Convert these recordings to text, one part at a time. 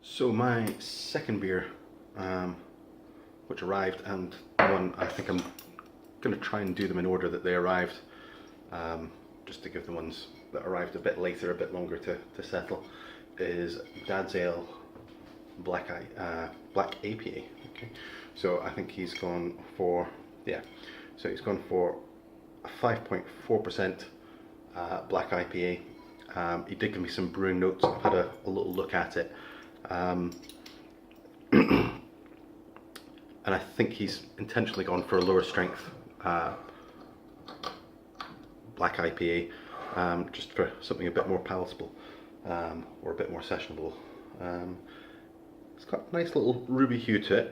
So my second beer, which arrived, and one I think I'm going to try and do them in order that they arrived, just to give the ones that arrived a bit later a bit longer to settle, is Dad's Ale Black APA. Okay, so I think he's gone for, so he's gone for a 5.4% black IPA. He did give me some brewing notes. I've had a little look at it. And I think he's intentionally gone for a lower strength black IPA, just for something a bit more palatable, or a bit more sessionable. It's got a nice little ruby hue to it.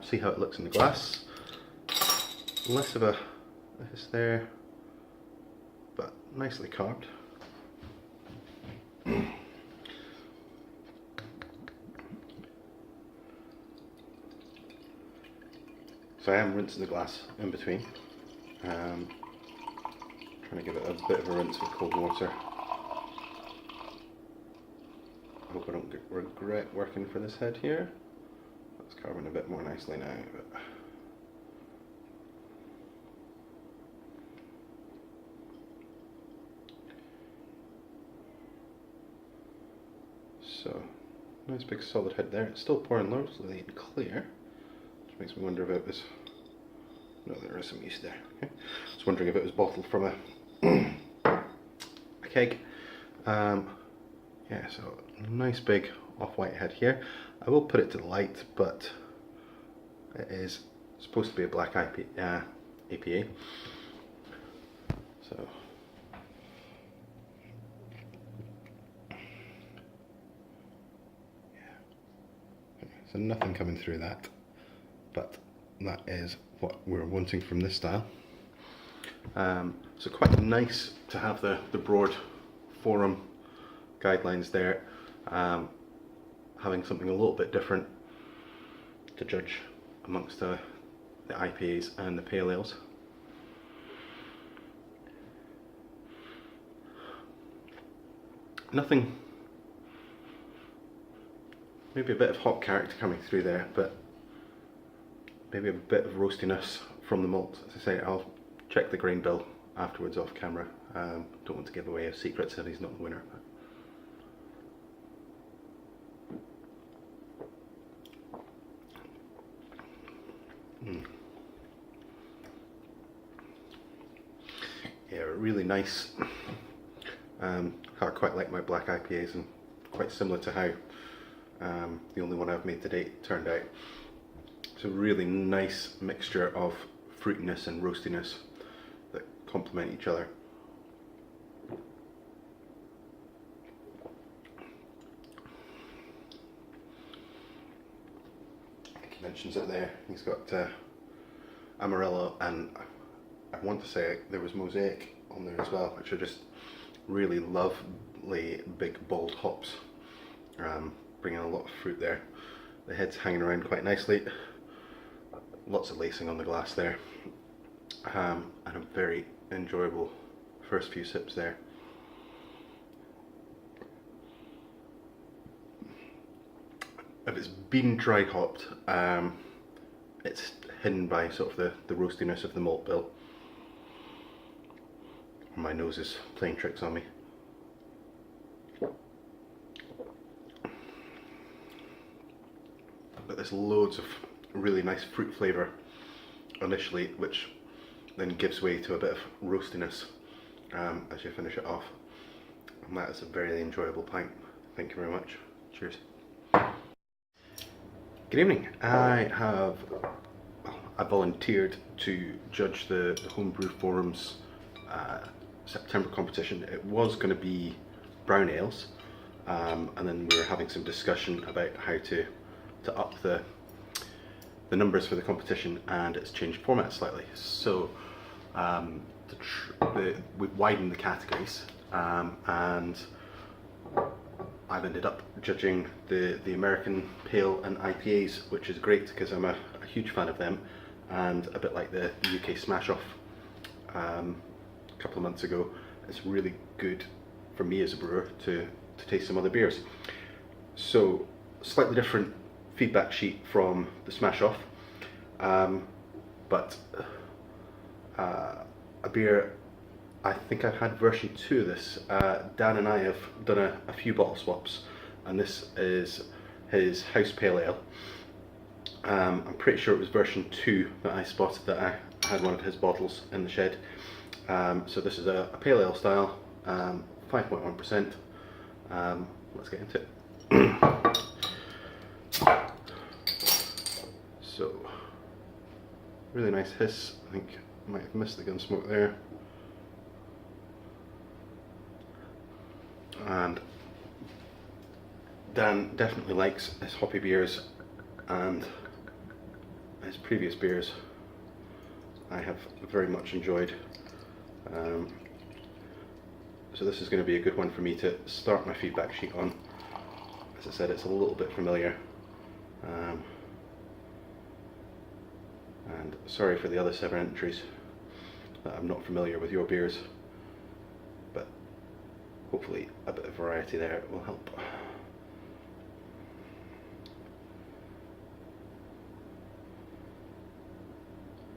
See how it looks in the glass. Less of a this there, but nicely carved. So I am rinsing the glass in between, trying to give it a bit of a rinse with cold water. I hope I don't regret working for this head here. It's carving a bit more nicely now. But so, nice big solid head there. It's still pouring largely clear. Makes me wonder if it was, no, there is some yeast there. Okay. I was wondering if it was bottled from a keg. Yeah, so nice big off-white head here. I will put it to the light, but it is supposed to be a black APA. So yeah, okay, so nothing coming through that. But that is what we're wanting from this style. So quite nice to have the broad forum guidelines there, having something a little bit different to judge amongst the IPAs and the pale ales. Nothing, maybe a bit of hop character coming through there, but maybe a bit of roastiness from the malt. As I say, I'll check the grain bill afterwards off camera. Don't want to give away his secrets if he's not the winner. Yeah, really nice. I quite like my black IPAs, and quite similar to how the only one I've made to date turned out. It's a really nice mixture of fruitiness and roastiness that complement each other. I think he mentions it there. He's got Amarillo, and I want to say there was Mosaic on there as well, which are just really lovely big bold hops, bringing a lot of fruit there. The head's hanging around quite nicely. Lots of lacing on the glass there, and a very enjoyable first few sips there. If it's been dry hopped, it's hidden by sort of the roastiness of the malt bill. My nose is playing tricks on me. But there's loads of really nice fruit flavour initially, which then gives way to a bit of roastiness as you finish it off, and that is a very enjoyable pint. Thank you very much. Cheers. Good evening. I volunteered to judge the Homebrew Forum's September competition. It was going to be brown ales, and then we were having some discussion about how to up the numbers for the competition, and it's changed format slightly. So we've widened the categories, and I've ended up judging the American Pale and IPAs, which is great because I'm a huge fan of them, and a bit like the UK Smash Off a couple of months ago, it's really good for me as a brewer to taste some other beers. So slightly different feedback sheet from the Smash Off, but a beer, I think I've had version 2 of this. Dan and I have done a few bottle swaps, and this is his House Pale Ale. I'm pretty sure it was version 2 that I spotted that I had one of his bottles in the shed. So this is a Pale Ale style, 5.1%. Let's get into it. So, really nice hiss. I think I might have missed the gun smoke there. And Dan definitely likes his hoppy beers, and his previous beers I have very much enjoyed. So this is going to be a good one for me to start my feedback sheet on. As I said, it's a little bit familiar. And sorry for the other 7 entries that I'm not familiar with your beers, but hopefully a bit of variety there will help.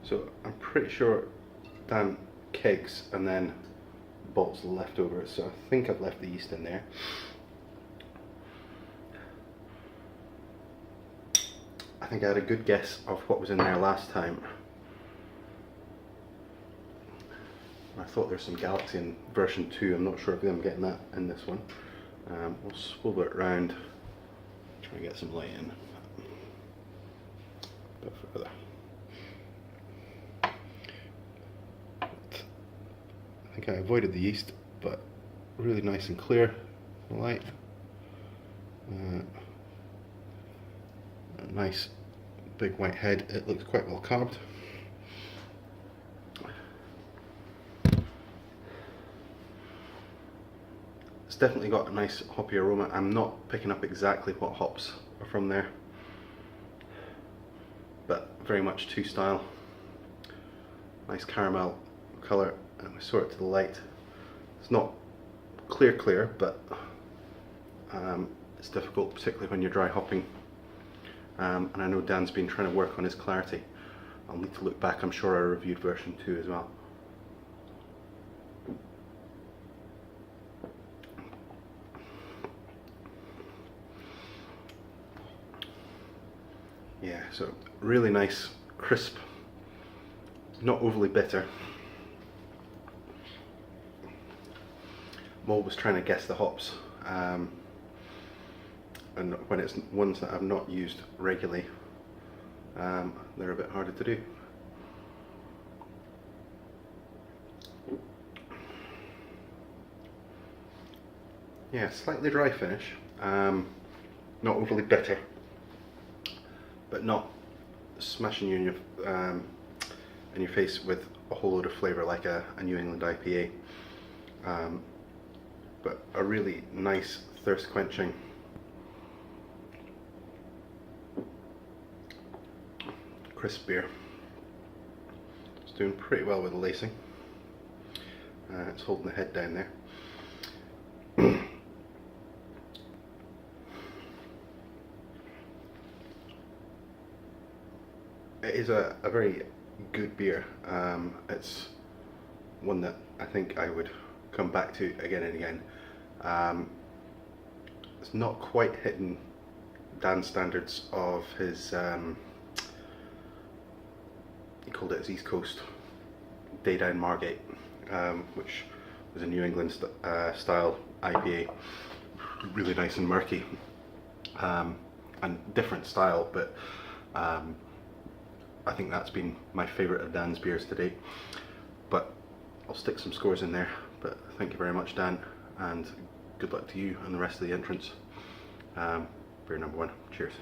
So I'm pretty sure Dan kegs and then bottles the leftovers, so I think I've left the yeast in there. I think I had a good guess of what was in there last time. I thought there's some Galaxy in version 2, I'm not sure if I'm getting that in this one. We'll swivel it around, try and get some light in. A bit further. I think I avoided the yeast, but really nice and clear, light. A nice big white head. It looks quite well carved. It's definitely got a nice hoppy aroma. I'm not picking up exactly what hops are from there, but very much 2 style. Nice caramel colour, and we saw it to the light. It's not clear, but it's difficult, particularly when you're dry hopping. And I know Dan's been trying to work on his clarity. I'll need to look back, I'm sure I reviewed version 2 as well. Yeah, so really nice, crisp, not overly bitter. I'm always trying to guess the hops, and when it's ones that I've not used regularly, they're a bit harder to do. Yeah, slightly dry finish, not overly bitter, but not smashing you in your face with a whole load of flavour like a New England IPA. But a really nice thirst quenching, crisp beer. It's doing pretty well with the lacing. It's holding the head down there. It is a very good beer. It's one that I think I would come back to again and again. It's not quite hitting Dan's standards of his, he called it his East Coast Day Down Margate, which was a New England style IPA, really nice and murky, and different style, but I think that's been my favourite of Dan's beers to date. But I'll stick some scores in there. But thank you very much, Dan, and good luck to you and the rest of the entrants. Beer number 1. Cheers.